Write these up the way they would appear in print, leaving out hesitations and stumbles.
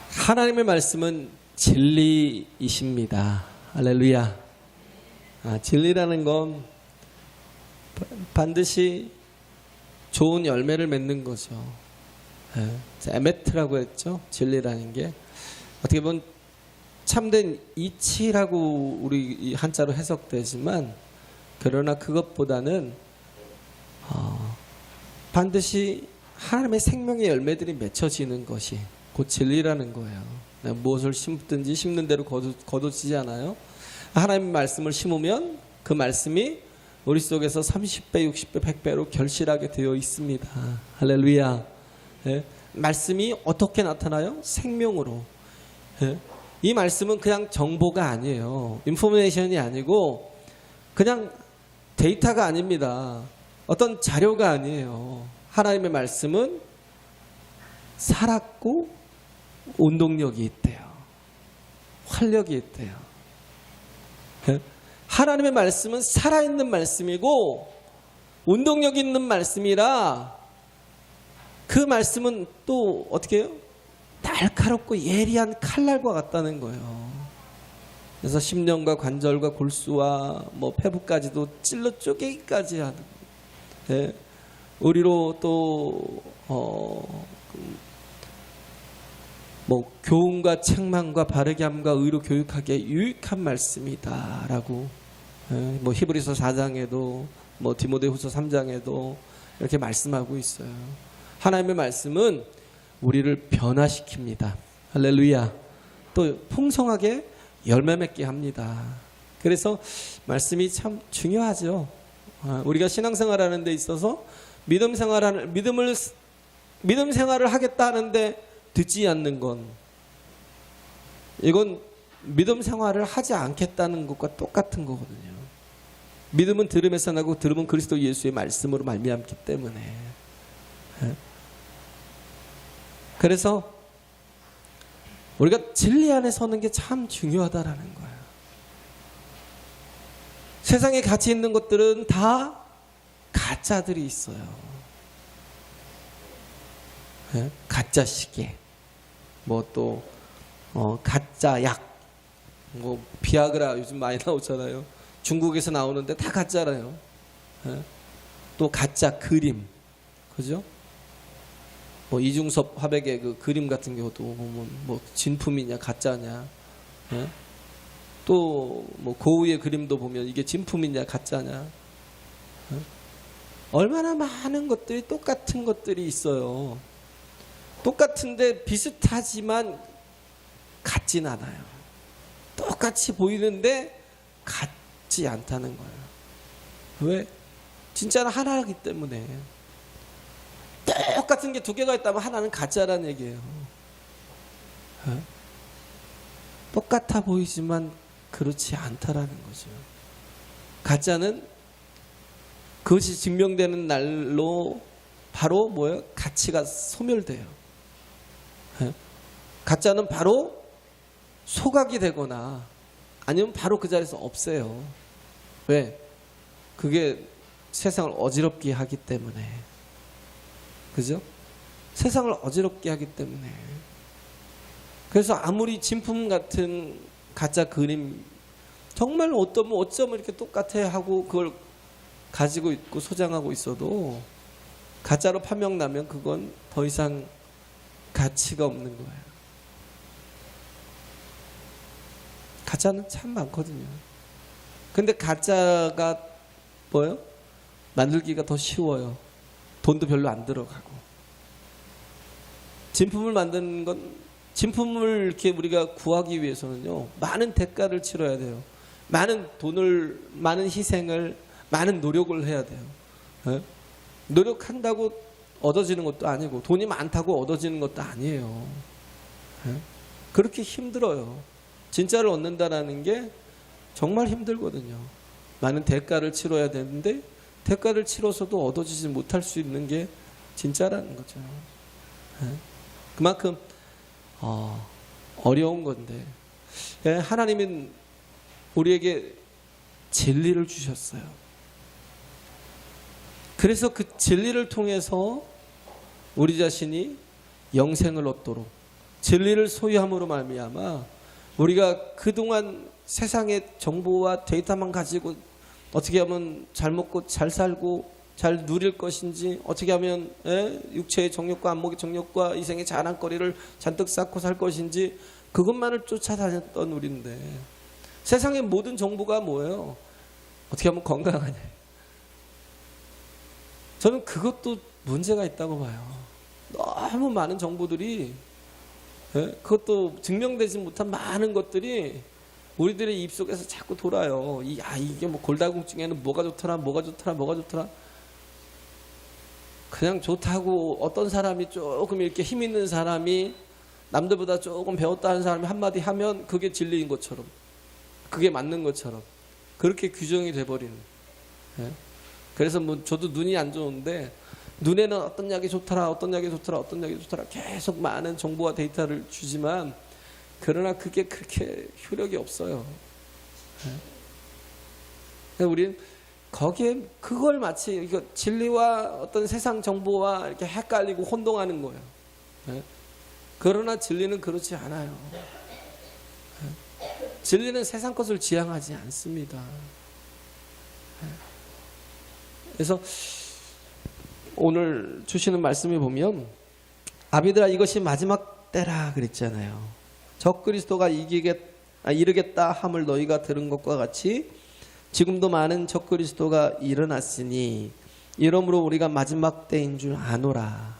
하나님의 말씀은 진리이십니다. 할렐루야. 진리라는 건 반드시 좋은 열매를 맺는 거죠. 에메트라고 했죠. 진리라는 게 어떻게 보면 참된 이치라고 우리 한자로 해석되지만, 그러나 그것보다는 반드시 하나님의 생명의 열매들이 맺혀지는 것이 곧 진리라는 거예요. 무엇을 심든지 심는 대로 거두지지 않아요. 하나님의 말씀을 심으면 그 말씀이 우리 속에서 30배, 60배, 100배로 결실하게 되어 있습니다. 할렐루야. 말씀이 어떻게 나타나요? 생명으로. 이 말씀은 그냥 정보가 아니에요. 인포메이션이 아니고 그냥 데이터가 아닙니다. 어떤 자료가 아니에요. 하나님의 말씀은 살았고 운동력이 있대요. 활력이 있대요. 하나님의 말씀은 살아있는 말씀이고 운동력 있는 말씀이라, 그 말씀은 또 어떻게 해요? 날카롭고 예리한 칼날과 같다는 거예요. 그래서 심령과 관절과 골수와 폐부까지도 찔러 쪼개기까지 하는, 우리로 또 교훈과 책망과 바르게 함과 의로 교육하기에 유익한 말씀이다라고 히브리서 4장에도 디모데후서 3장에도 이렇게 말씀하고 있어요. 하나님의 말씀은 우리를 변화시킵니다. 할렐루야. 또 풍성하게 열매 맺게 합니다. 그래서 말씀이 참 중요하죠. 우리가 신앙생활 하는 데 있어서 믿음 생활을 하겠다 하는데 듣지 않는 건, 이건 믿음 생활을 하지 않겠다는 것과 똑같은 거거든요. 믿음은 들음에서 나고 들음은 그리스도 예수의 말씀으로 말미암기 때문에. 그래서 우리가 진리 안에 서는 게 참 중요하다라는 거예요. 세상에 가치 있는 것들은 다 가짜들이 있어요. 가짜 시계, 가짜 약, 비아그라 요즘 많이 나오잖아요. 중국에서 나오는데 다 가짜라요. 또 가짜 그림, 그죠? 이중섭 화백의 그 그림 같은 경우도 보면 진품이냐 가짜냐, 또 고우의 그림도 보면 이게 진품이냐 가짜냐, 얼마나 많은 것들이 똑같은 것들이 있어요. 똑같은데 비슷하지만 같진 않아요. 똑같이 보이는데 같지 않다는 거예요. 왜? 진짜는 하나이기 때문에. 똑같은 게 두 개가 있다면 하나는 가짜라는 얘기예요. 똑같아 보이지만 그렇지 않다라는 거죠. 가짜는 그것이 증명되는 날로 바로 뭐예요? 가치가 소멸돼요. 가짜는 바로 소각이 되거나 아니면 바로 그 자리에서 없어요. 왜? 그게 세상을 어지럽게 하기 때문에. 그죠? 세상을 어지럽게 하기 때문에. 그래서 아무리 진품 같은 가짜 그림, 정말 어쩌면 이렇게 똑같아 하고 그걸 가지고 있고 소장하고 있어도 가짜로 판명나면 그건 더 이상 가치가 없는 거예요. 가짜는 참 많거든요. 근데 가짜가 뭐예요? 만들기가 더 쉬워요. 돈도 별로 안 들어가고. 진품을 만드는 건, 진품을 이렇게 우리가 구하기 위해서는요, 많은 대가를 치러야 돼요. 많은 돈을, 많은 희생을, 많은 노력을 해야 돼요. 노력한다고 얻어지는 것도 아니고, 돈이 많다고 얻어지는 것도 아니에요. 그렇게 힘들어요. 진짜를 얻는다라는 게 정말 힘들거든요. 많은 대가를 치러야 되는데 대가를 치러서도 얻어지지 못할 수 있는 게 진짜라는 거죠. 그만큼 어려운 건데, 하나님은 우리에게 진리를 주셨어요. 그래서 그 진리를 통해서 우리 자신이 영생을 얻도록 진리를 소유함으로 말미암아 우리가 그동안 세상의 정보와 데이터만 가지고 어떻게 하면 잘 먹고 잘 살고 잘 누릴 것인지, 어떻게 하면 육체의 정욕과 안목의 정욕과 이생의 자랑거리를 잔뜩 쌓고 살 것인지, 그것만을 쫓아다녔던 우리인데 세상의 모든 정보가 뭐예요? 어떻게 하면 건강하냐. 저는 그것도 문제가 있다고 봐요. 너무 많은 정보들이, 그것도 증명되지 못한 많은 것들이 우리들의 입속에서 자꾸 돌아요. 이게 뭐 골다공증에는 뭐가 좋더라, 뭐가 좋더라, 뭐가 좋더라. 그냥 좋다고 어떤 사람이 조금 이렇게 힘 있는 사람이 남들보다 조금 배웠다 하는 사람이 한마디 하면 그게 진리인 것처럼, 그게 맞는 것처럼 그렇게 규정이 돼버리는. 그래서 뭐 저도 눈이 안 좋은데 눈에는 어떤 약이 좋더라, 어떤 약이 좋더라, 어떤 약이 좋더라 계속 많은 정보와 데이터를 주지만, 그러나 그게 그렇게 효력이 없어요. 우리는 거기에 그걸 마치 이거 진리와 어떤 세상 정보와 이렇게 헷갈리고 혼동하는 거예요. 그러나 진리는 그렇지 않아요. 진리는 세상 것을 지향하지 않습니다. 그래서 오늘 주시는 말씀에 보면 아비들아 이것이 마지막 때라 그랬잖아요. 적그리스도가 이르겠다 함을 너희가 들은 것과 같이 지금도 많은 적그리스도가 일어났으니 이러므로 우리가 마지막 때인 줄 아노라.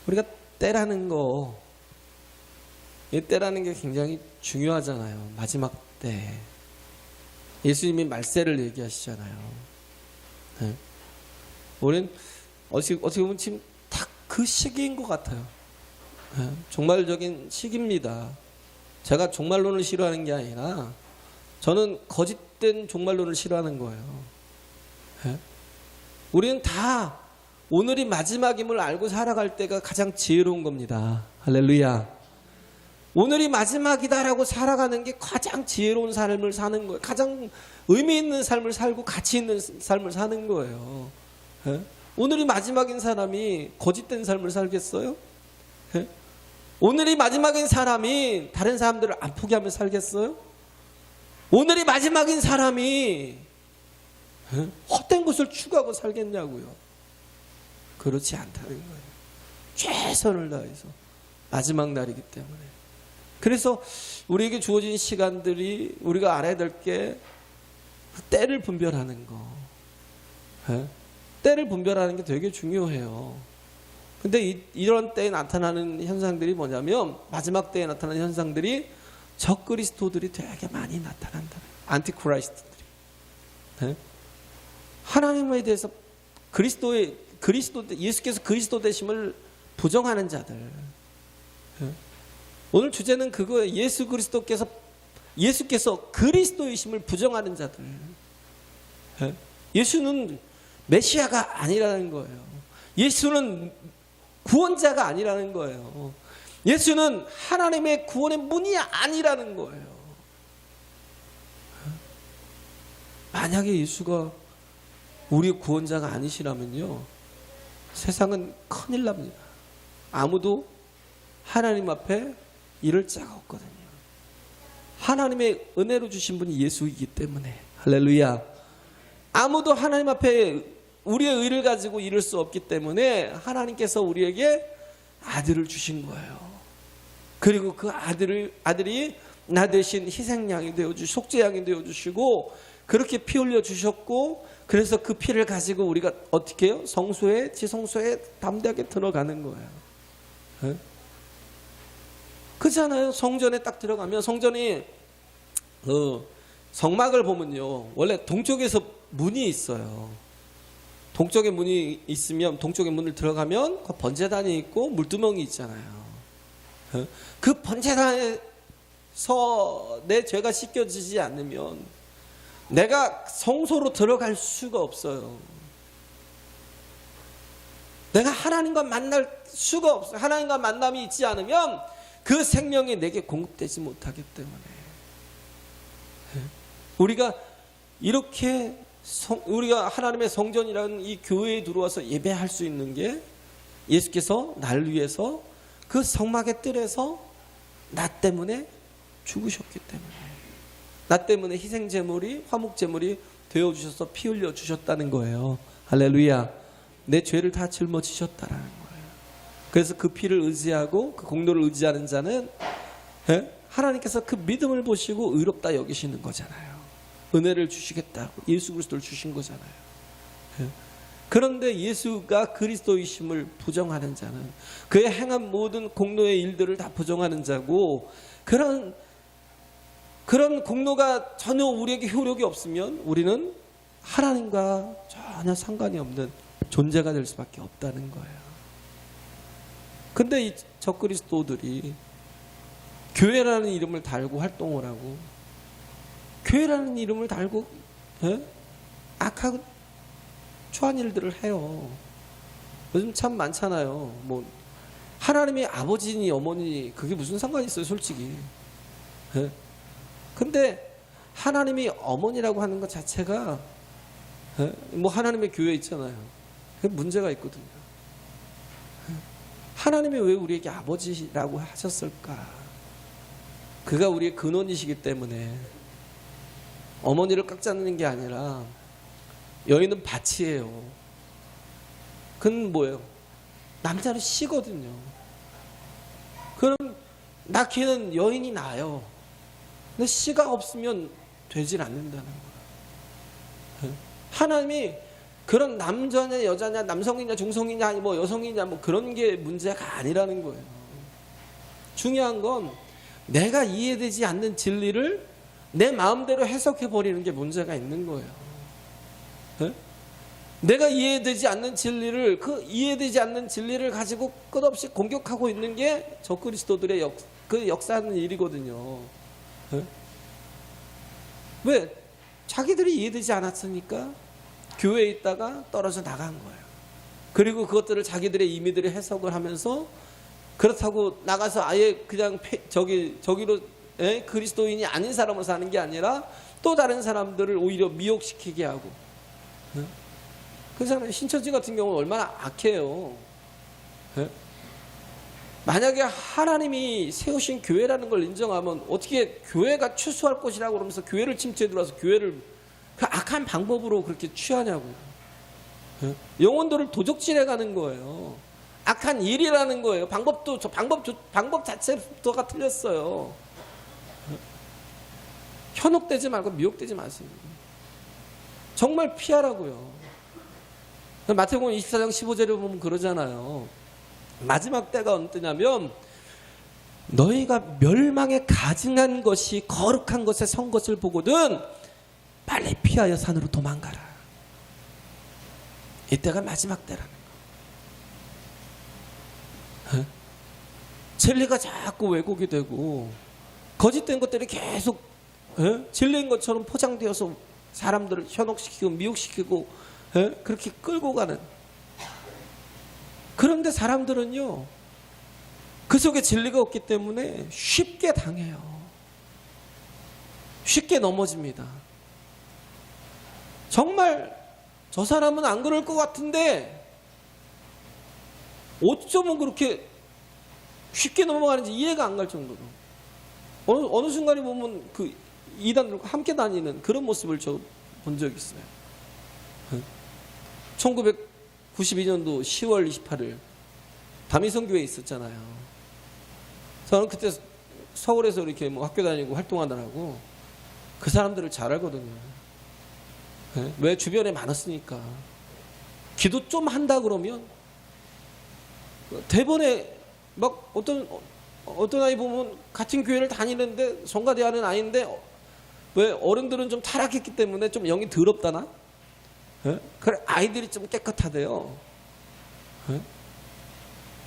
우리가 때라는 거, 이 때라는 게 굉장히 중요하잖아요. 마지막 때. 예수님이 말세를 얘기하시잖아요. 우리는 어떻게 보면 지금 딱 그 시기인 것 같아요. 종말적인 시기입니다. 제가 종말론을 싫어하는 게 아니라 저는 거짓된 종말론을 싫어하는 거예요. 우리는 다 오늘이 마지막임을 알고 살아갈 때가 가장 지혜로운 겁니다. 할렐루야. 오늘이 마지막이다라고 살아가는 게 가장 지혜로운 삶을 사는 거예요. 가장 의미 있는 삶을 살고 가치 있는 삶을 사는 거예요. 오늘이 마지막인 사람이 거짓된 삶을 살겠어요? 오늘이 마지막인 사람이 다른 사람들을 안 포기하며 살겠어요? 오늘이 마지막인 사람이 헛된 것을 추구하고 살겠냐고요. 그렇지 않다는 거예요. 최선을 다해서 마지막 날이기 때문에. 그래서 우리에게 주어진 시간들이 우리가 알아야 될 게 때를 분별하는 거. 때를 분별하는 게 되게 중요해요. 근데 이런 때에 나타나는 현상들이 뭐냐면, 마지막 때에 나타나는 현상들이 적그리스도들이 되게 많이 나타난다. 안티크라이스트들이. 하나님에 대해서 예수께서 그리스도 되심을 부정하는 자들. 오늘 주제는 그거예요. 예수께서 그리스도이심을 부정하는 자들. 예수는 메시아가 아니라는 거예요. 예수는 구원자가 아니라는 거예요. 예수는 하나님의 구원의 문이 아니라는 거예요. 만약에 예수가 우리의 구원자가 아니시라면요, 세상은 큰일 납니다. 아무도 하나님 앞에 이를 자가 없거든요. 하나님의 은혜로 주신 분이 예수이기 때문에. 할렐루야. 아무도 하나님 앞에 우리의 의를 가지고 이룰 수 없기 때문에 하나님께서 우리에게 아들을 주신 거예요. 그리고 그 아들이 나 대신 희생양이 되어주시고 속죄양이 되어주시고 그렇게 피 흘려 주셨고, 그래서 그 피를 가지고 우리가 어떻게 해요? 지성소에 담대하게 들어가는 거예요. 그렇잖아요. 성전에 딱 들어가면, 성전이 성막을 보면요, 원래 동쪽에서 문이 있어요. 동쪽에 문이 있으면, 동쪽에 문을 들어가면 그 번제단이 있고 물두멍이 있잖아요. 그 번제단에서 내 죄가 씻겨지지 않으면 내가 성소로 들어갈 수가 없어요. 내가 하나님과 만날 수가 없어요. 하나님과 만남이 있지 않으면 그 생명이 내게 공급되지 못하기 때문에. 우리가 이렇게 우리가 하나님의 성전이라는 이 교회에 들어와서 예배할 수 있는 게 예수께서 나를 위해서 그 성막의 뜰에서 나 때문에 죽으셨기 때문에, 나 때문에 희생제물이, 화목제물이 되어주셔서 피 흘려 주셨다는 거예요. 할렐루야. 내 죄를 다 짊어지셨다라는 거예요. 그래서 그 피를 의지하고 그 공로를 의지하는 자는 하나님께서 그 믿음을 보시고 의롭다 여기시는 거잖아요. 은혜를 주시겠다고 예수 그리스도를 주신 거잖아요. 그런데 예수가 그리스도이심을 부정하는 자는, 그의 행한 모든 공로의 일들을 다 부정하는 자고, 그런 공로가 전혀 우리에게 효력이 없으면 우리는 하나님과 전혀 상관이 없는 존재가 될 수밖에 없다는 거예요. 근데 이 적그리스도들이 교회라는 이름을 달고 활동을 하고, 교회라는 이름을 달고 악하고 추한 일들을 해요. 요즘 참 많잖아요. 뭐 하나님이 아버지니 어머니 그게 무슨 상관이 있어요, 솔직히. 근데 하나님이 어머니라고 하는 것 자체가 뭐 하나님의 교회 있잖아요. 그게 문제가 있거든요. 하나님이 왜 우리에게 아버지라고 하셨을까? 그가 우리의 근원이시기 때문에. 어머니를 깎자는 게 아니라 여인은 밭이에요. 그건 뭐예요? 남자는 씨거든요. 그럼 낳기는 여인이 나요. 근데 씨가 없으면 되질 않는다는 거예요. 하나님이 그런 남자냐 여자냐 남성이냐 중성이냐 아니 뭐 여성이냐 뭐 그런 게 문제가 아니라는 거예요. 중요한 건 내가 이해되지 않는 진리를 내 마음대로 해석해 버리는 게 문제가 있는 거예요. 내가 이해되지 않는 진리를, 그 이해되지 않는 진리를 가지고 끝없이 공격하고 있는 게 적그리스도들의 그 역사하는 일이거든요. 왜? 자기들이 이해되지 않았으니까 교회에 있다가 떨어져 나간 거예요. 그리고 그것들을 자기들의 임의대로 해석을 하면서, 그렇다고 나가서 아예 그냥 저기로 그리스도인이 아닌 사람으로 사는 게 아니라 또 다른 사람들을 오히려 미혹시키게 하고. 그 사람 신천지 같은 경우는 얼마나 악해요. 만약에 하나님이 세우신 교회라는 걸 인정하면 어떻게 교회가 추수할 곳이라고 그러면서 교회를 침투해 들어와서 교회를 그 악한 방법으로 그렇게 취하냐고요. 영혼들을 도적질해 가는 거예요. 악한 일이라는 거예요. 방법 자체부터가 틀렸어요. 현혹되지 말고 미혹되지 마세요. 정말 피하라고요. 마태복음 24장 15절에 보면 그러잖아요. 마지막 때가 어느 때냐면 너희가 멸망에 가증한 것이 거룩한 것에 선 것을 보거든 빨리 피하여 산으로 도망가라. 이때가 마지막 때라는 거. 진리가 자꾸 왜곡이 되고 거짓된 것들이 계속 진리인 것처럼 포장되어서 사람들을 현혹시키고 미혹시키고 그렇게 끌고 가는. 그런데 사람들은요 그 속에 진리가 없기 때문에 쉽게 당해요. 쉽게 넘어집니다. 정말 저 사람은 안 그럴 것 같은데 어쩌면 그렇게 쉽게 넘어가는지 이해가 안 갈 정도로 어느 순간에 보면 그 이단들과 함께 다니는 그런 모습을 저 본 적이 있어요. 1992년도 10월 28일 다미성교회에 있었잖아요. 저는 그때 서울에서 이렇게 뭐 학교 다니고 활동하느라고 그 사람들을 잘 알거든요. 왜? 주변에 많았으니까. 기도 좀 한다 그러면 대번에 막 어떤 아이 보면 같은 교회를 다니는데 성가대하는 아이인데 왜 어른들은 좀 타락했기 때문에 좀 영이 더럽다나? 그래 아이들이 좀 깨끗하대요.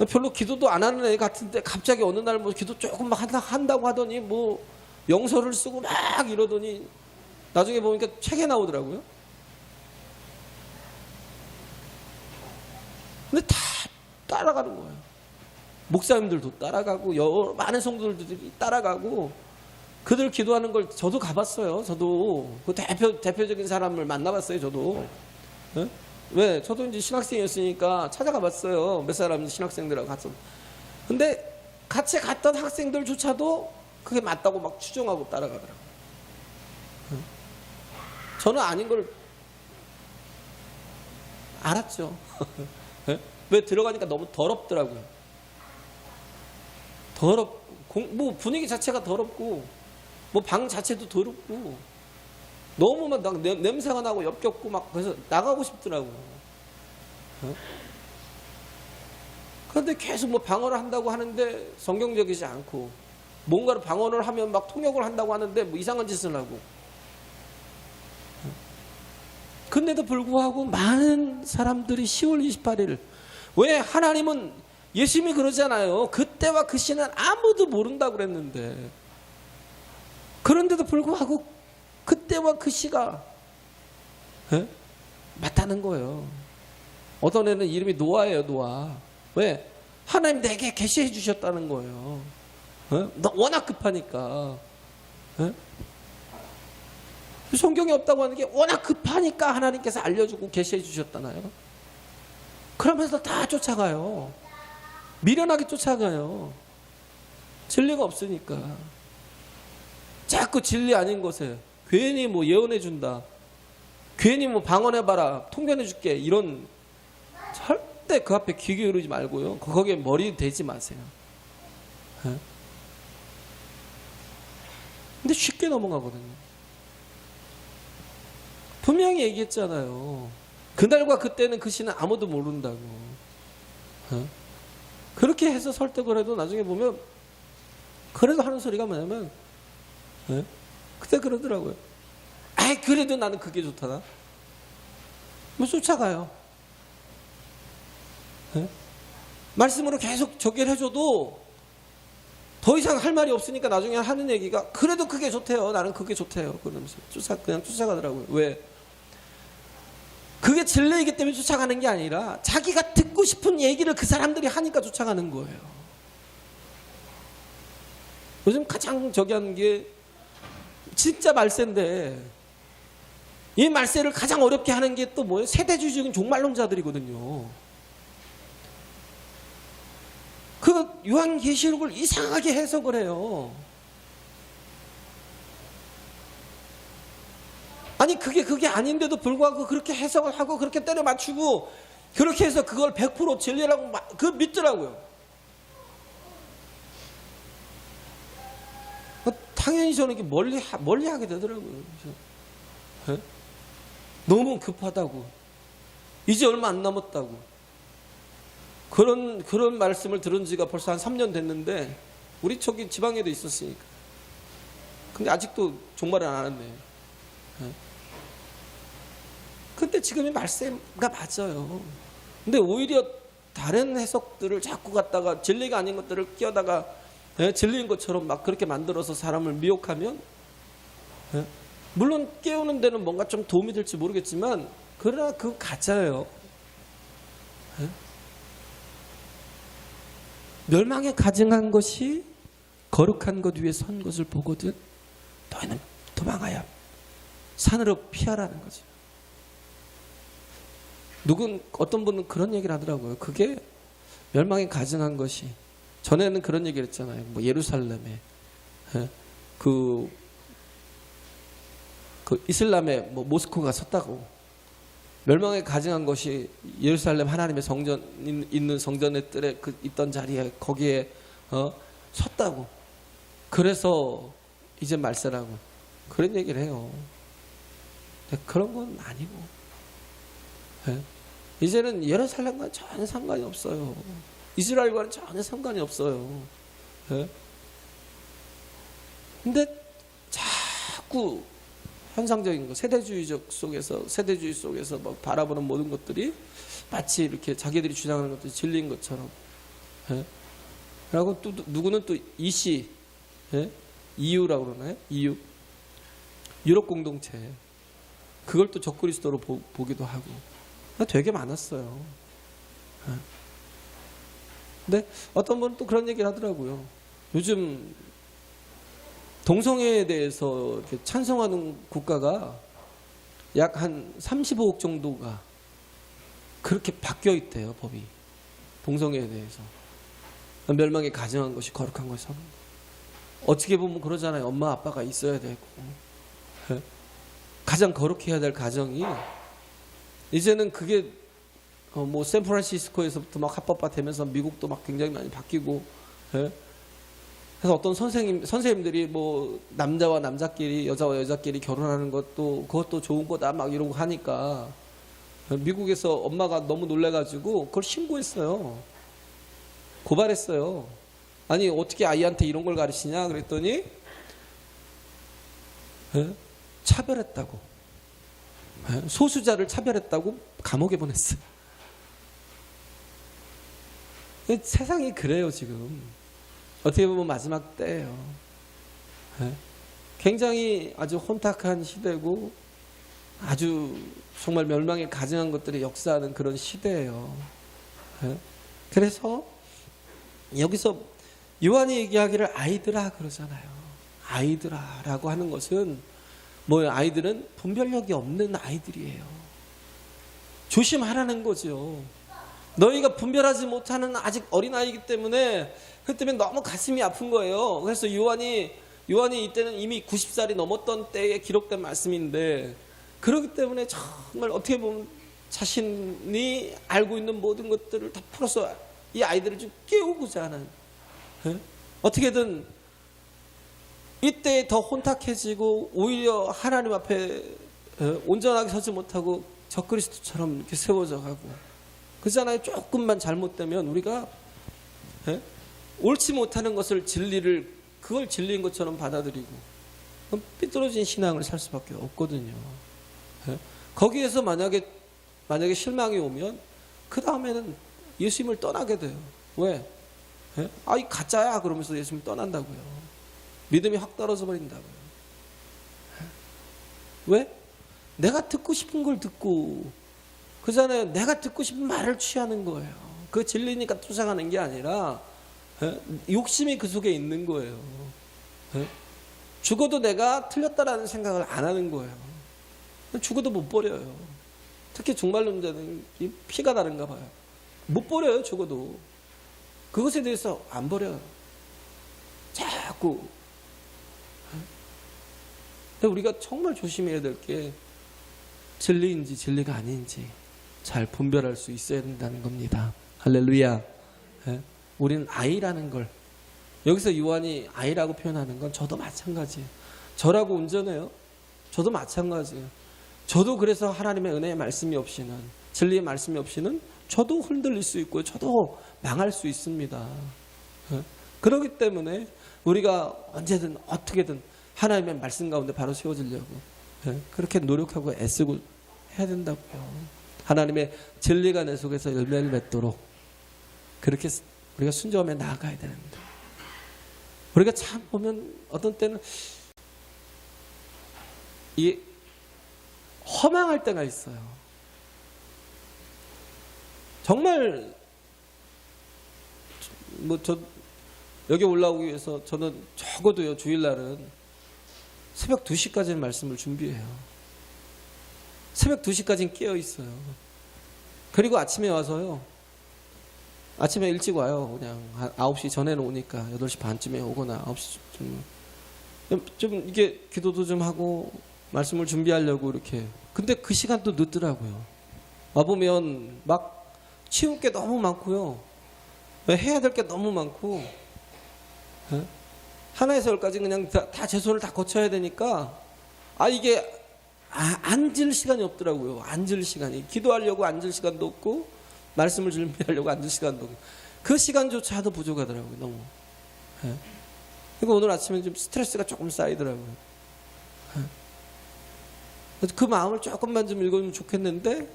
별로 기도도 안 하는 애 같은데 갑자기 어느 날 뭐 기도 조금 한다고 하더니 뭐 영서를 쓰고 막 이러더니 나중에 보니까 책에 나오더라고요. 근데 다 따라가는 거예요. 목사님들도 따라가고 많은 성도들이 따라가고 그들 기도하는 걸 저도 가봤어요. 저도 그 대표적인 사람을 만나봤어요. 저도. 예? 왜? 저도 이제 신학생이었으니까 찾아가 봤어요. 몇 사람 신학생들하고 갔어. 근데 같이 갔던 학생들조차도 그게 맞다고 막 추정하고 따라가더라고요. 예? 저는 아닌 걸 알았죠. 예? 왜? 들어가니까 너무 더럽더라고요. 뭐 분위기 자체가 더럽고 뭐 방 자체도 더럽고 너무 막 냄새가 나고 역겹고 막 그래서 나가고 싶더라고요. 그런데 계속 뭐 방언을 한다고 하는데 성경적이지 않고 뭔가를 방언을 하면 막 통역을 한다고 하는데 뭐 이상한 짓을 하고. 근데도 불구하고 많은 사람들이 10월 28일 왜 하나님은 예수님이 그러잖아요. 그때와 그 시는 아무도 모른다고 그랬는데 그런데도 불구하고 그때와 그 시가 맞다는 거예요. 어떤 애는 이름이 노아예요. 노아. 왜? 하나님 내게 계시해 주셨다는 거예요. 너 워낙 급하니까. 성경에 없다고 하는 게 워낙 급하니까 하나님께서 알려주고 계시해 주셨잖아요. 그러면서 다 쫓아가요. 미련하게 쫓아가요. 진리가 없으니까. 자꾸 진리 아닌 것에 괜히 뭐 예언해 준다. 괜히 뭐 방언해봐라. 통변해 줄게. 이런 절대 그 앞에 귀 기울이지 말고요. 거기에 머리 대지 마세요. 근데 쉽게 넘어가거든요. 분명히 얘기했잖아요. 그날과 그때는 그 시는 아무도 모른다고. 그렇게 해서 설득을 해도 나중에 보면 그래도 하는 소리가 뭐냐면 그때 그러더라고요. 아이 그래도 나는 그게 좋다나. 뭐 쫓아가요. 말씀으로 계속 적용해줘도 더 이상 할 말이 없으니까 나중에 하는 얘기가 그래도 그게 좋대요. 나는 그게 좋대요. 그러면서 그냥 쫓아가더라고요. 왜? 그게 진리이기 때문에 쫓아가는 게 아니라 자기가 듣고 싶은 얘기를 그 사람들이 하니까 쫓아가는 거예요. 요즘 가장 저기 하는 게 진짜 말세인데 이 말세를 가장 어렵게 하는 게 또 뭐예요? 세대주의적인 종말론자들이거든요. 그 요한계시록을 이상하게 해석을 해요. 아니 그게 아닌데도 불구하고 그렇게 해석을 하고 그렇게 때려 맞추고 그렇게 해서 그걸 100% 진리라고 그 믿더라고요. 당연히 저는 이게 멀리 하게 되더라고요. 그래서, 너무 급하다고. 이제 얼마 안 남았다고. 그런 말씀을 들은 지가 벌써 한 3년 됐는데 우리 저기 지방에도 있었으니까. 근데 아직도 종말을 안 했네. 근데 지금의 말세가 맞아요. 근데 오히려 다른 해석들을 자꾸 갖다가 진리가 아닌 것들을 끼워다가 진리인 것처럼 막 그렇게 만들어서 사람을 미혹하면 물론 깨우는 데는 뭔가 좀 도움이 될지 모르겠지만 그러나 그거 가짜예요. 멸망에 가증한 것이 거룩한 것 위에 선 것을 보거든 너희는 도망하여 산으로 피하라는 거죠. 어떤 분은 그런 얘기를 하더라고요. 그게 멸망에 가증한 것이 전에는 그런 얘기를 했잖아요. 뭐 예루살렘에 그 이슬람의 뭐 모스크가 섰다고 멸망에 가증한 것이 예루살렘 하나님의 성전 있는 성전의 뜰에 있던 자리에 거기에 섰다고. 그래서 이제 말세라고 그런 얘기를 해요. 그런 건 아니고 이제는 예루살렘과는 전혀 상관이 없어요. 이스라엘과는 전혀 상관이 없어요. 근데 자꾸 현상적인 거, 세대주의 속에서 막 바라보는 모든 것들이 마치 이렇게 자기들이 주장하는 것들이 진리인 것처럼. 그리고 또 누구는 또 이시, 이유라고 그러나요? 이유. 유럽 공동체. 그걸 또 적그리스도로 보기도 하고. 되게 많았어요. 근데 어떤 분은 또 그런 얘기를 하더라고요. 요즘 동성애에 대해서 이렇게 찬성하는 국가가 약 한 35억 정도가 그렇게 바뀌어 있대요, 법이. 동성애에 대해서. 멸망에 가증한 것이 거룩한 것이 없는. 어떻게 보면 그러잖아요. 엄마 아빠가 있어야 되고 가장 거룩해야 될 가정이 이제는 그게 뭐 샌프란시스코에서부터 막 합법화 되면서 미국도 막 굉장히 많이 바뀌고 그래서 어떤 선생님들이 뭐 남자와 남자끼리 여자와 여자끼리 결혼하는 것도 그것도 좋은 거다 막 이러고 하니까 미국에서 엄마가 너무 놀래가지고 그걸 신고했어요. 고발했어요. 아니 어떻게 아이한테 이런 걸 가르치냐 그랬더니 차별했다고, 소수자를 차별했다고 감옥에 보냈어요. 세상이 그래요 지금. 어떻게 보면 마지막 때예요. 굉장히 아주 혼탁한 시대고 아주 정말 멸망에 가증한 것들이 역사하는 그런 시대예요. 그래서 여기서 요한이 얘기하기를 아이들아 그러잖아요. 아이들아라고 하는 것은 뭐예요? 아이들은 분별력이 없는 아이들이에요. 조심하라는 거죠. 너희가 분별하지 못하는 아직 어린아이이기 때문에 그 때문에 너무 가슴이 아픈 거예요. 그래서 요한이 이때는 이미 90살이 넘었던 때에 기록된 말씀인데 그렇기 때문에 정말 어떻게 보면 자신이 알고 있는 모든 것들을 다 풀어서 이 아이들을 좀 깨우고자 하는 어떻게든 이때 더 혼탁해지고 오히려 하나님 앞에 온전하게 서지 못하고 적그리스도처럼 이렇게 세워져 가고 그잖아요. 조금만 잘못되면 우리가 옳지 못하는 것을 진리를 그걸 진리인 것처럼 받아들이고 삐뚤어진 신앙을 살 수밖에 없거든요. 거기에서 만약에 실망이 오면 그 다음에는 예수님을 떠나게 돼요. 왜? 아, 이 가짜야 그러면서 예수님을 떠난다고요. 믿음이 확 떨어져 버린다고요. 왜? 내가 듣고 싶은 걸 듣고 그잖아요. 내가 듣고 싶은 말을 취하는 거예요. 그 진리니까 투상하는 게 아니라 욕심이 그 속에 있는 거예요. 죽어도 내가 틀렸다라는 생각을 안 하는 거예요. 죽어도 못 버려요. 특히 종말론자는 피가 다른가 봐요. 못 버려요. 죽어도. 그것에 대해서 안 버려요. 자꾸. 근데 우리가 정말 조심해야 될 게 진리인지 진리가 아닌지 잘 분별할 수 있어야 된다는 겁니다. 할렐루야. 우리는 아이라는 걸 여기서 요한이 아이라고 표현하는 건 저도 마찬가지예요. 저라고 운전해요. 저도 마찬가지예요. 저도 그래서 하나님의 은혜의 말씀이 없이는 진리의 말씀이 없이는 저도 흔들릴 수 있고요. 저도 망할 수 있습니다. 그렇기 때문에 우리가 언제든 어떻게든 하나님의 말씀 가운데 바로 세워지려고 그렇게 노력하고 애쓰고 해야 된다고요. 하나님의 진리가 내 속에서 열매를 맺도록 그렇게 우리가 순종하며 나아가야 되는데 우리가 참 보면 어떤 때는 이 허망할 때가 있어요. 정말 뭐 저 여기 올라오기 위해서 저는 적어도요 주일날은 새벽 2시까지는 말씀을 준비해요. 새벽 2시까지는 깨어 있어요. 그리고 아침에 와서요. 아침에 일찍 와요. 그냥 9시 전에는 오니까 8시 반쯤에 오거나 9시쯤 좀 이게 기도도 좀 하고 말씀을 준비하려고 이렇게. 근데 그 시간도 늦더라고요. 와보면 막 치울 게 너무 많고요. 해야 될 게 너무 많고 하나에서 열까지 그냥 다 제 손을 다 거쳐야 되니까 이게 앉을 시간이 없더라고요. 앉을 시간이. 기도하려고 앉을 시간도 없고 말씀을 준비하려고 앉을 시간도 없고 그 시간조차도 부족하더라고요. 너무. 그리고 오늘 아침에 좀 스트레스가 조금 쌓이더라고요. 그 마음을 조금만 좀 읽으면 좋겠는데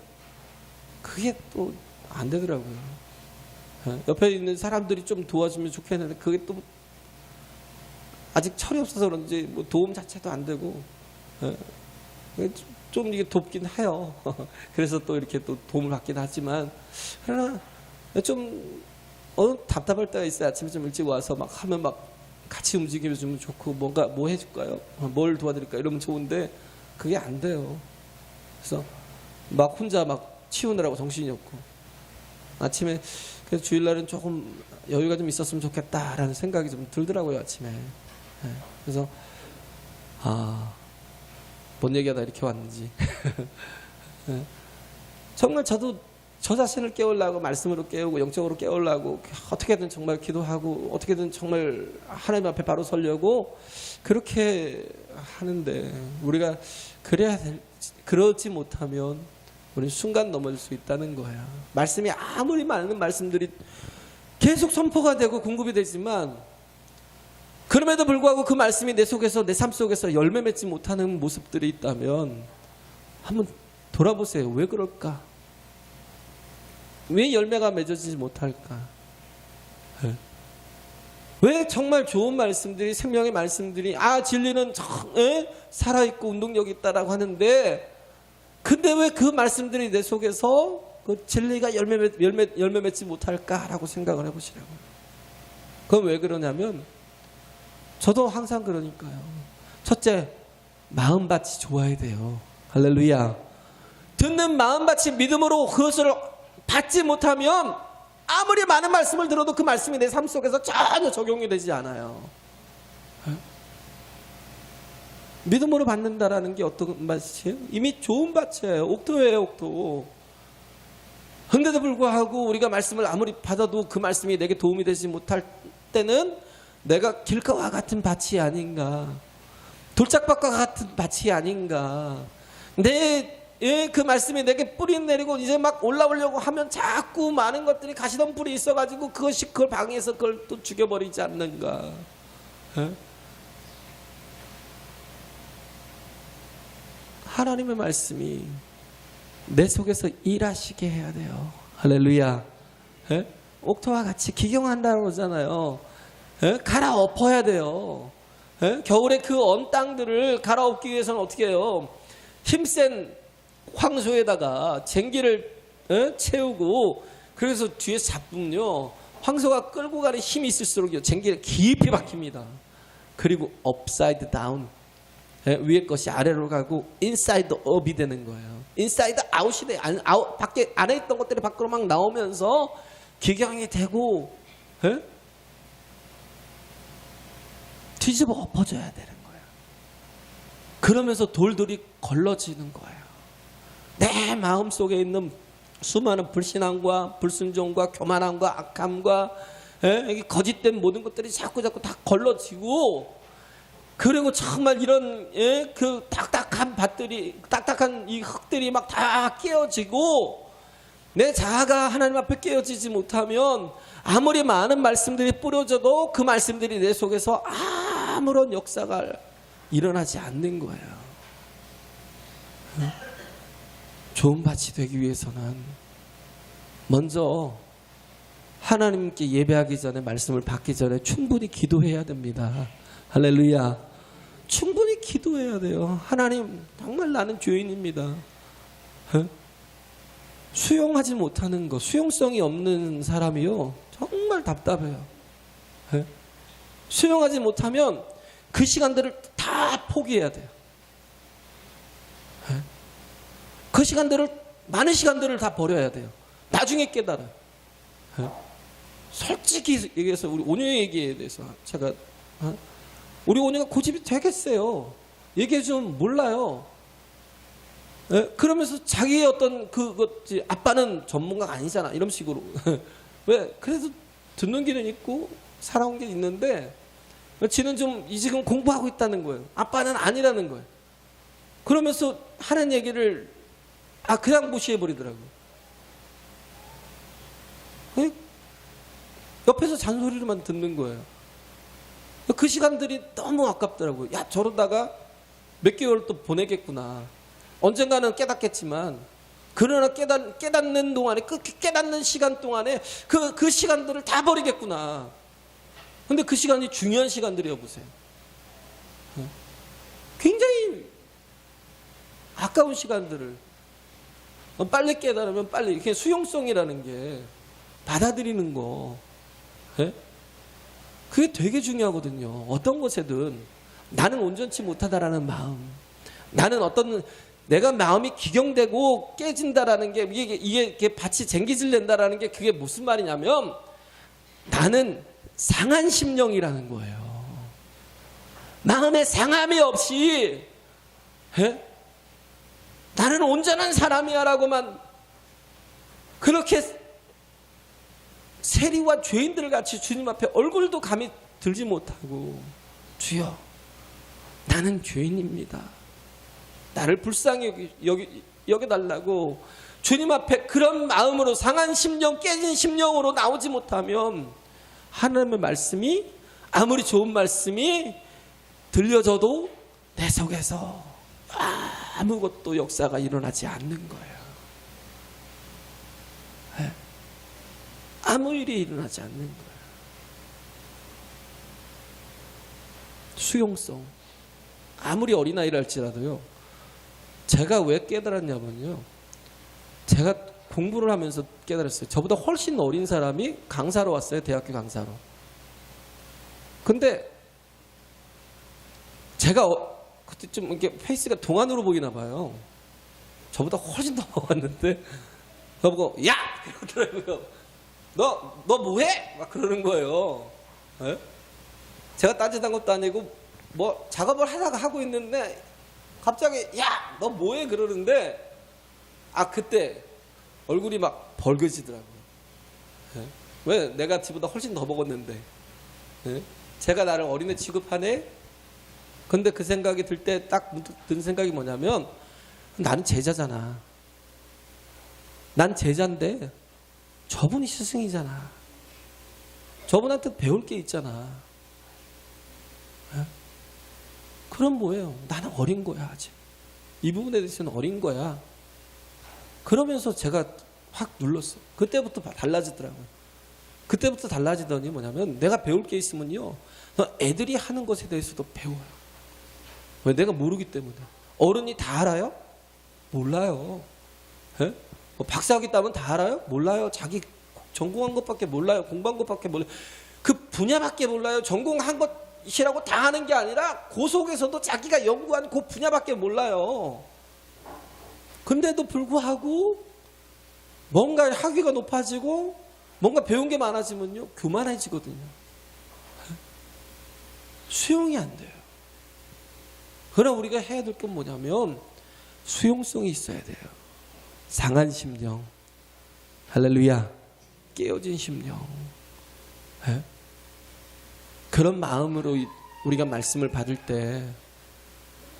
그게 또 안 되더라고요. 옆에 있는 사람들이 좀 도와주면 좋겠는데 그게 또 아직 철이 없어서 그런지 뭐 도움 자체도 안 되고 좀 이게 돕긴 해요. 그래서 또 이렇게 또 도움을 받긴 하지만 그러나 좀 답답할 때가 있어요. 아침에 좀 일찍 와서 막 하면 막 같이 움직여주면 좋고 뭔가 뭐 해줄까요? 뭘 도와드릴까요? 이러면 좋은데 그게 안 돼요. 그래서 막 혼자 막 치우느라고 정신이 없고 아침에 그래서 주일날은 조금 여유가 좀 있었으면 좋겠다라는 생각이 좀 들더라고요. 아침에. 네. 그래서 뭔 얘기하다 이렇게 왔는지. 네. 정말 저도 저 자신을 깨우려고 말씀으로 깨우고 영적으로 깨우려고 어떻게든 정말 기도하고 어떻게든 정말 하나님 앞에 바로 서려고 그렇게 하는데 우리가 그러지 못하면 우리는 순간 넘어질 수 있다는 거야. 말씀이 아무리 많은 말씀들이 계속 선포가 되고 공급이 되지만 그럼에도 불구하고 그 말씀이 내 속에서 내 삶 속에서 열매 맺지 못하는 모습들이 있다면 한번 돌아보세요. 왜 그럴까? 왜 열매가 맺어지지 못할까? 왜 정말 좋은 말씀들이 생명의 말씀들이 진리는 살아있고 운동력이 있다라고 하는데 근데 왜 그 말씀들이 내 속에서 그 진리가 열매 맺지 못할까라고 생각을 해보시라고요. 그건 왜 그러냐면 저도 항상 그러니까요. 첫째, 마음밭이 좋아야 돼요. 할렐루야. 듣는 마음밭이 믿음으로 그것을 받지 못하면 아무리 많은 말씀을 들어도 그 말씀이 내 삶 속에서 전혀 적용이 되지 않아요. 믿음으로 받는다라는 게 어떤 밭이에요? 이미 좋은 밭이에요. 옥토예요, 옥토. 그런데도 불구하고 우리가 말씀을 아무리 받아도 그 말씀이 내게 도움이 되지 못할 때는 내가 길가와 같은 밭이 아닌가, 돌짝밭과 같은 밭이 아닌가. 그 말씀이 내게 뿌리 내리고 이제 막 올라오려고 하면 자꾸 많은 것들이 가시던 불이 있어가지고 그걸 방해해서 그걸 또 죽여버리지 않는가. 하나님의 말씀이 내 속에서 일하시게 해야 돼요. 할렐루야. 옥토와 같이 기경한다고 그러잖아요. 갈아엎어야 돼요. 겨울에 그 언 땅들을 갈아엎기 위해서는 어떻게 해요? 힘센 황소에다가 쟁기를 채우고 그래서 뒤에 잡으면요 황소가 끌고 가는 힘이 있을수록 쟁기를 깊이 박힙니다. 그리고 업사이드 다운, 위에 것이 아래로 가고 인사이드 업이 되는 거예요. 인사이드 아웃이 돼. 밖에 안에 있던 것들이 밖으로 막 나오면서 기경이 되고 뒤집어 엎어져야 되는 거예요. 그러면서 돌돌이 걸러지는 거예요. 내 마음속에 있는 수많은 불신앙과 불순종과 교만함과 악함과 거짓된 모든 것들이 자꾸 다 걸러지고 그리고 정말 이런 그 딱딱한 이 흙들이 막 다 깨어지고 내 자아가 하나님 앞에 깨어지지 못하면 아무리 많은 말씀들이 뿌려져도 그 말씀들이 내 속에서 아무런 역사가 일어나지 않는 거예요. 좋은 밭이 되기 위해서는 먼저 하나님께 예배하기 전에 말씀을 받기 전에 충분히 기도해야 됩니다. 할렐루야. 충분히 기도해야 돼요. 하나님 정말 나는 죄인입니다. 수용하지 못하는 것, 수용성이 없는 사람이요 정말 답답해요. 수용하지 못하면 그 시간들을 다 포기해야 돼요. 그 시간들을, 많은 시간들을 다 버려야 돼요. 나중에 깨달아요. 솔직히 얘기해서 우리 온유의 얘기에 대해서 제가 우리 온유가 고집이 되게 세요. 얘기해 주면 몰라요. 그러면서 자기의 어떤 그것이 아빠는 전문가가 아니잖아 이런 식으로 왜 그래도 듣는 길은 있고 살아온 게 있는데 지는 좀 지금 공부하고 있다는 거예요. 아빠는 아니라는 거예요. 그러면서 하는 얘기를 그냥 무시해 버리더라고요. 옆에서 잔소리로만 듣는 거예요. 그 시간들이 너무 아깝더라고요. 야, 저러다가 몇 개월 또 보내겠구나. 언젠가는 깨닫겠지만 그러나 깨닫는 동안에 그 깨닫는 시간 동안에 그 시간들을 다 버리겠구나. 근데 그 시간이 중요한 시간들이에요. 보세요. 굉장히 아까운 시간들을 빨리 깨달으면 빨리 이렇게 수용성이라는 게 받아들이는 거. 그게 되게 중요하거든요. 어떤 것에든 나는 온전치 못하다라는 마음, 나는 어떤 내가 마음이 기경되고 깨진다라는 게 이게 밭이 쟁기질 낸다라는 게 그게 무슨 말이냐면 나는 상한 심령이라는 거예요. 마음에 상함이 없이 나는 온전한 사람이야라고만 그렇게 세리와 죄인들 같이 주님 앞에 얼굴도 감히 들지 못하고 주여 나는 죄인입니다. 나를 불쌍히 여겨달라고 주님 앞에 그런 마음으로 상한 심령 깨진 심령으로 나오지 못하면 하나님의 말씀이 아무리 좋은 말씀이 들려져도 내 속에서 아무것도 역사가 일어나지 않는 거예요. 아무 일이 일어나지 않는 거예요. 수용성. 아무리 어린아이라 할지라도요. 제가 왜 깨달았냐면요. 제가 공부를 하면서 깨달았어요. 저보다 훨씬 어린 사람이 강사로 왔어요. 대학교 강사로. 근데 제가 그때 좀 이렇게 페이스가 동안으로 보이나 봐요. 저보다 훨씬 더 왔는데 저보고 야! 그러더라고요. 너 뭐해? 막 그러는 거예요. 네? 제가 딴짓한 것도 아니고 뭐 작업을 하고 있는데 갑자기 야! 너 뭐해? 그러는데 그때 얼굴이 막 벌개지더라고요. 네? 왜? 내가 지보다 훨씬 더 먹었는데 네? 제가 나를 어린애 취급하네? 근데 그 생각이 들 때 딱 든 생각이 뭐냐면 나는 제자잖아. 난 제자인데 저분이 스승이잖아. 저분한테 배울 게 있잖아. 네? 그럼 뭐예요? 나는 어린 거야 아직. 이 부분에 대해서는 어린 거야. 그러면서 제가 확 눌렀어. 그때부터 달라지더라고요. 그때부터 달라지더니 뭐냐면 내가 배울 게 있으면요. 애들이 하는 것에 대해서도 배워요. 왜? 내가 모르기 때문에. 어른이 다 알아요? 몰라요. 예? 박사학위 따면 다 알아요? 몰라요. 자기 전공한 것밖에 몰라요. 공부한 것밖에 몰라요. 그 분야밖에 몰라요. 전공한 것이라고 다 하는 게 아니라 그 속에서도 자기가 연구한 그 분야밖에 몰라요. 근데도 불구하고 뭔가 학위가 높아지고 뭔가 배운 게 많아지면요. 교만해지거든요. 수용이 안 돼요. 그러나 우리가 해야 될 건 뭐냐면 수용성이 있어야 돼요. 상한 심령, 할렐루야, 깨어진 심령. 네? 그런 마음으로 우리가 말씀을 받을 때,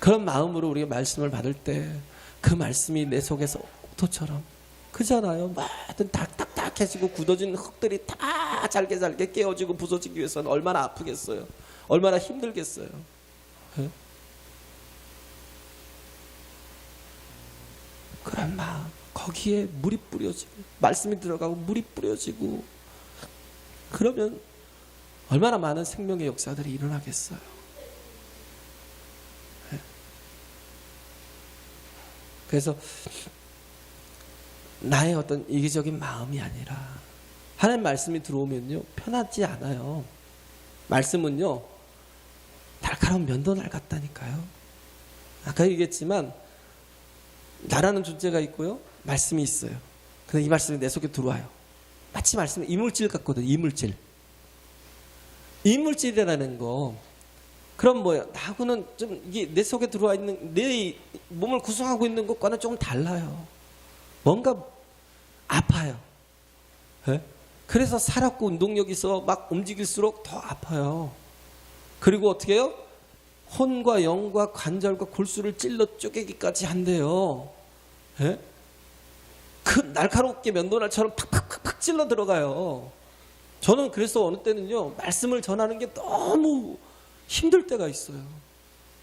그런 마음으로 우리가 말씀을 받을 때 그 말씀이 내 속에서 옥토처럼 그잖아요. 뭐든 딱딱딱해지고 굳어진 흙들이 다 잘게 깨어지고 부서지기 위해서는 얼마나 아프겠어요. 얼마나 힘들겠어요. 네? 그런 마음, 거기에 물이 뿌려지고 말씀이 들어가고 물이 뿌려지고 그러면 얼마나 많은 생명의 역사들이 일어나겠어요. 네. 그래서 나의 어떤 이기적인 마음이 아니라 하나님 말씀이 들어오면요 편하지 않아요. 말씀은요 날카로운 면도날 같다니까요. 아까 얘기했지만 나라는 존재가 있고요. 말씀이 있어요. 근데 이 말씀이 내 속에 들어와요. 마치 말씀은 이물질 같거든요. 이물질이라는 거. 그럼 뭐예요? 나하고는 좀 이게 내 속에 들어와 있는 내 몸을 구성하고 있는 것과는 조금 달라요. 뭔가 아파요. 네? 그래서 살았고 운동력이 있어 막 움직일수록 더 아파요. 그리고 어떻게 해요? 혼과 영과 관절과 골수를 찔러 쪼개기까지 한대요. 예? 그 날카롭게 면도날처럼 팍팍팍팍 찔러 들어가요. 저는 그래서 어느 때는요 말씀을 전하는 게 너무 힘들 때가 있어요.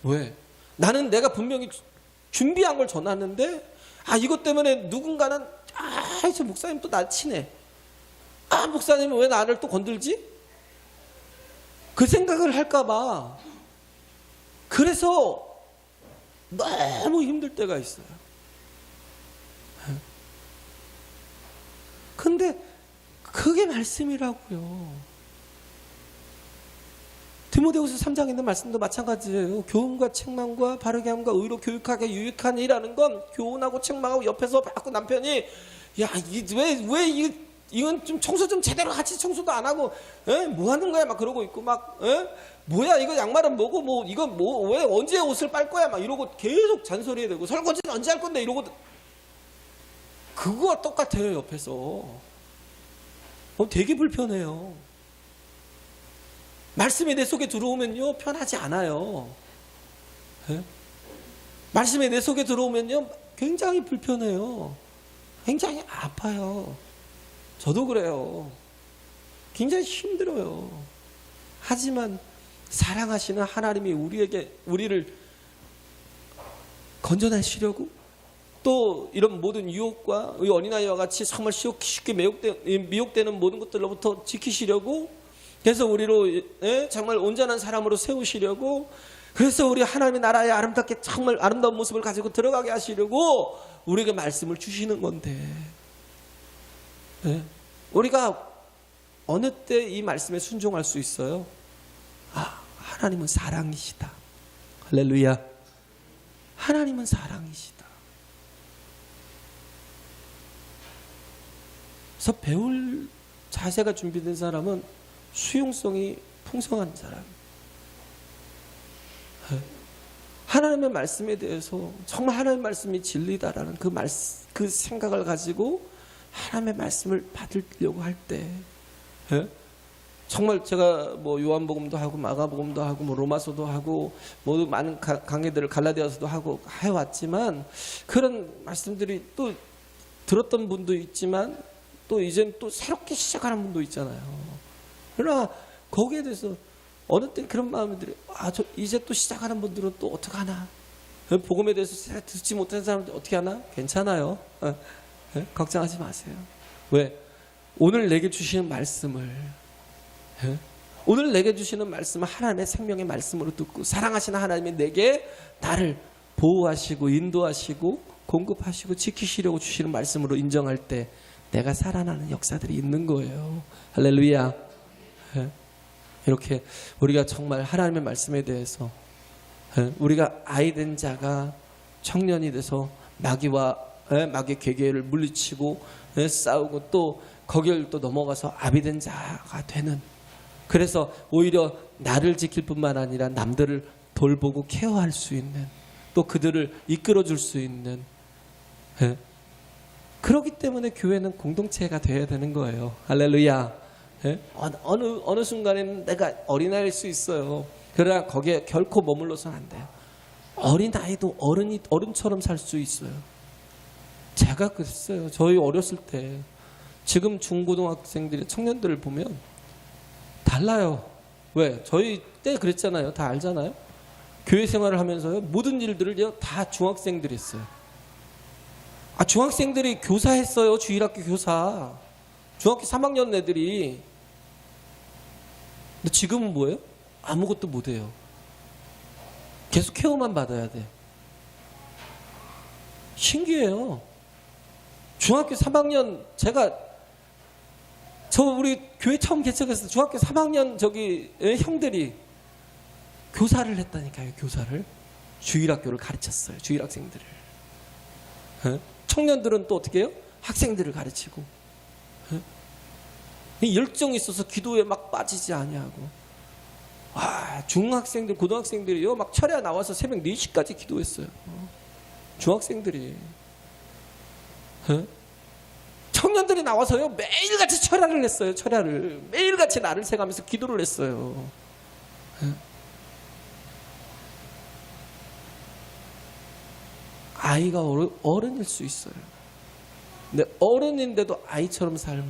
왜? 나는 내가 분명히 준비한 걸 전하는데 이것 때문에 누군가는 저 목사님 또 날 치네. 목사님은 왜 나를 또 건들지? 그 생각을 할까 봐. 그래서 너무 힘들 때가 있어요. 근데 그게 말씀이라고요. 디모데후서 3장에 있는 말씀도 마찬가지예요. 교훈과 책망과 바르게 함과 의로 교육하게 유익한 일하는 건 교훈하고 책망하고 옆에서 자꾸 남편이 이건 좀 청소 좀 제대로 같이 청소도 안 하고 뭐 하는 거야 막 그러고 있고 막 뭐야 이거 양말은 뭐고 뭐 이거 뭐 왜 언제 옷을 빨 거야 막 이러고 계속 잔소리해야 되고 설거지는 언제 할 건데 이러고 그거와 똑같아요. 옆에서 되게 불편해요. 말씀이 내 속에 들어오면요 편하지 않아요. 말씀이 내 속에 들어오면요 굉장히 불편해요. 굉장히 아파요. 저도 그래요. 굉장히 힘들어요. 하지만 사랑하시는 하나님이 우리를 건져내시려고 또 이런 모든 유혹과 이 어린아이와 같이 정말 쉽게 미혹되는 모든 것들로부터 지키시려고, 그래서 우리로 정말 온전한 사람으로 세우시려고, 그래서 우리 하나님의 나라에 아름답게 정말 아름다운 모습을 가지고 들어가게 하시려고 우리에게 말씀을 주시는 건데, 우리가 어느 때 이 말씀에 순종할 수 있어요? 하나님은 사랑이시다. 할렐루야. 하나님은 사랑이시다. 그래서 배울 자세가 준비된 사람은 수용성이 풍성한 사람, 하나님의 말씀에 대해서 정말 하나님의 말씀이 진리다라는 그 생각을 가지고 하나님의 말씀을 받으려고 할 때, 정말 제가 뭐 요한복음도 하고 마가복음도 하고 뭐 로마서도 하고 모두 많은 강해들을 갈라디아서도 하고 해왔지만, 그런 말씀들이 또 들었던 분도 있지만 또 이젠 또 새롭게 시작하는 분도 있잖아요. 그러나 거기에 대해서 어느 때 그런 마음이 들어요. 저 이제 또 시작하는 분들은 또 어떡하나, 복음에 대해서 듣지 못한 사람들 어떻게 하나? 괜찮아요. 걱정하지 마세요. 왜? 오늘 내게 주시는 말씀을, 오늘 내게 주시는 말씀을 하나님의 생명의 말씀으로 듣고 사랑하시는 하나님이 내게 나를 보호하시고 인도하시고 공급하시고 지키시려고 주시는 말씀으로 인정할 때 내가 살아나는 역사들이 있는 거예요. 할렐루야. 이렇게 우리가 정말 하나님의 말씀에 대해서, 우리가 아이된 자가 청년이 돼서 마귀의 괴계를 물리치고 싸우고 또 거기를 또 넘어가서 아비된 자가 되는, 그래서 오히려 나를 지킬 뿐만 아니라 남들을 돌보고 케어할 수 있는, 또 그들을 이끌어줄 수 있는, 그렇기 때문에 교회는 공동체가 되어야 되는 거예요. 할렐루야. 어느 순간에는 내가 어린아이일 수 있어요. 그러나 거기에 결코 머물러서는 안 돼요. 어린아이도 어른처럼 살 수 있어요. 제가 그랬어요. 저희 어렸을 때. 지금 중고등학생들이 청년들을 보면 달라요. 왜? 저희 때 그랬잖아요. 다 알잖아요. 교회 생활을 하면서요, 모든 일들을 다 중학생들이 했어요. 중학생들이 교사했어요. 주일학교 교사. 중학교 3학년 애들이. 근데 지금은 뭐예요? 아무것도 못해요. 계속 케어만 받아야 돼. 신기해요. 중학교 3학년, 우리 교회 처음 개척했을 때 중학교 3학년 형들이 교사를 했다니까요. 교사를. 주일학교를 가르쳤어요. 주일학생들을. 청년들은 또 어떻게 해요? 학생들을 가르치고. 열정이 있어서 기도에 막 빠지지 아니하고. 중학생들, 고등학생들이요, 막 철야 나와서 새벽 4시까지 기도했어요. 중학생들이. 청년들이 나와서요, 매일같이 철야를 했어요. 철야를. 매일같이 나를 새가면서 기도를 했어요. 아이가 어른일 수 있어요. 근데 어른인데도 아이처럼 삶을,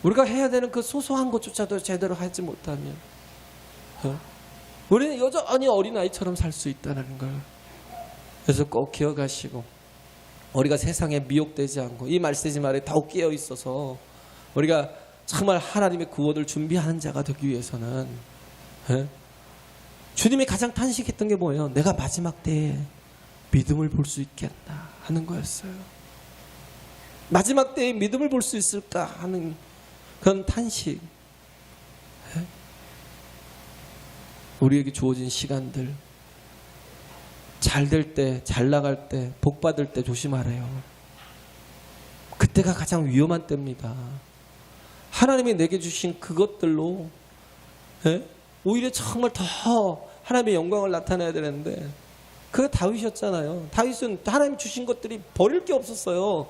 우리가 해야 되는 그 소소한 것조차도 제대로 하지 못하면 우리는 여전히 어린아이처럼 살 수 있다는 걸, 그래서 꼭 기억하시고, 우리가 세상에 미혹되지 않고 이 말세지 말에 더욱 깨어 있어서 우리가 정말 하나님의 구원을 준비하는 자가 되기 위해서는, 주님이 가장 탄식했던 게 뭐예요? 내가 마지막 때에 믿음을 볼 수 있겠나 하는 거였어요. 마지막 때에 믿음을 볼 수 있을까 하는 그런 탄식. 우리에게 주어진 시간들, 잘 될 때, 잘 나갈 때, 복 받을 때 조심하래요. 그때가 가장 위험한 때입니다. 하나님이 내게 주신 그것들로 오히려 정말 더 하나님의 영광을 나타내야 되는데, 그게 다윗이었잖아요. 다윗은 하나님 주신 것들이 버릴 게 없었어요.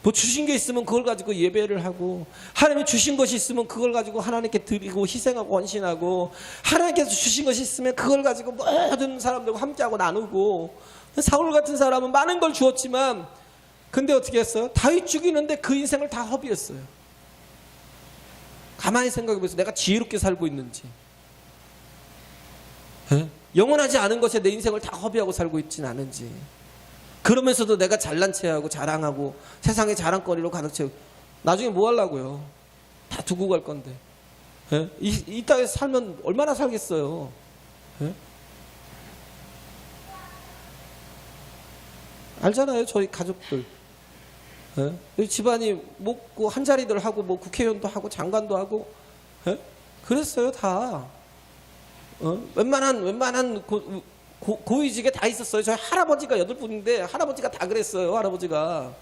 뭐 주신 게 있으면 그걸 가지고 예배를 하고, 하나님이 주신 것이 있으면 그걸 가지고 하나님께 드리고 희생하고 헌신하고, 하나님께서 주신 것이 있으면 그걸 가지고 모든 사람들과 함께하고 나누고. 사울 같은 사람은 많은 걸 주었지만, 근데 어떻게 했어요? 다윗 죽이는데 그 인생을 다 허비했어요. 가만히 생각해보세요. 내가 지혜롭게 살고 있는지, 영원하지 않은 것에 내 인생을 다 허비하고 살고 있지는 않은지, 그러면서도 내가 잘난 체하고 자랑하고 세상의 자랑거리로 가득 채우고, 나중에 뭐 하려고요? 다 두고 갈 건데. 이 땅에서 살면 얼마나 살겠어요? 알잖아요, 저희 가족들. 집안이 뭐 한자리들 하고 뭐 국회의원도 하고 장관도 하고 그랬어요 다. 웬만한 고위직에 다 있었어요. 저희 할아버지가 8분인데 할아버지가 다 그랬어요. 할아버지가.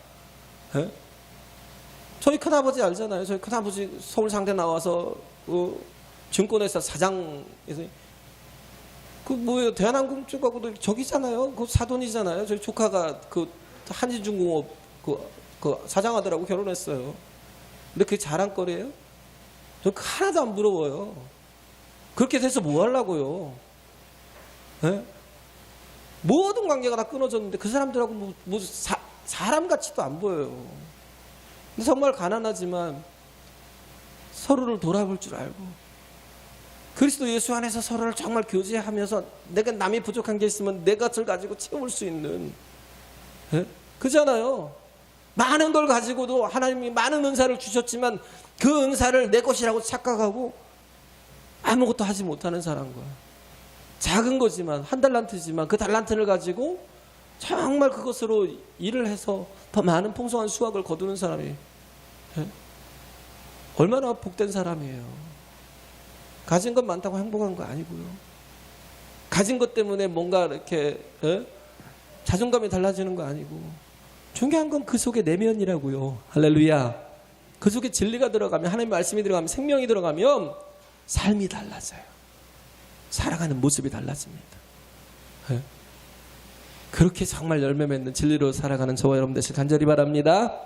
저희 큰아버지 알잖아요. 저희 큰아버지 서울 상대 나와서 증권회사 사장에서 그 뭐예요, 대한항공 쪽하고도 저기잖아요. 그 사돈이잖아요. 저희 조카가 그 한진중공업 그 사장하더라고 결혼했어요. 근데 그게 자랑거리예요? 저 하나도 안 부러워요. 그렇게 돼서 뭐 하려고요? 모든 관계가 다 끊어졌는데 그 사람들하고 사람 같지도 안 보여요. 근데 정말 가난하지만 서로를 돌아볼 줄 알고, 그리스도 예수 안에서 서로를 정말 교제하면서 내가 남이 부족한 게 있으면 내 것을 가지고 채울 수 있는, 그잖아요. 많은 걸 가지고도 하나님이 많은 은사를 주셨지만 그 은사를 내 것이라고 착각하고 아무것도 하지 못하는 사람과, 작은 거지만 한 달란트지만 그 달란트를 가지고 정말 그것으로 일을 해서 더 많은 풍성한 수확을 거두는 사람이 얼마나 복된 사람이에요. 가진 것 많다고 행복한 거 아니고요. 가진 것 때문에 뭔가 이렇게 자존감이 달라지는 거 아니고, 중요한 건 그 속에 내면이라고요. 할렐루야. 그 속에 진리가 들어가면, 하나님의 말씀이 들어가면, 생명이 들어가면 삶이 달라져요. 살아가는 모습이 달라집니다. 그렇게 정말 열매 맺는 진리로 살아가는 저와 여러분 되시길 간절히 바랍니다.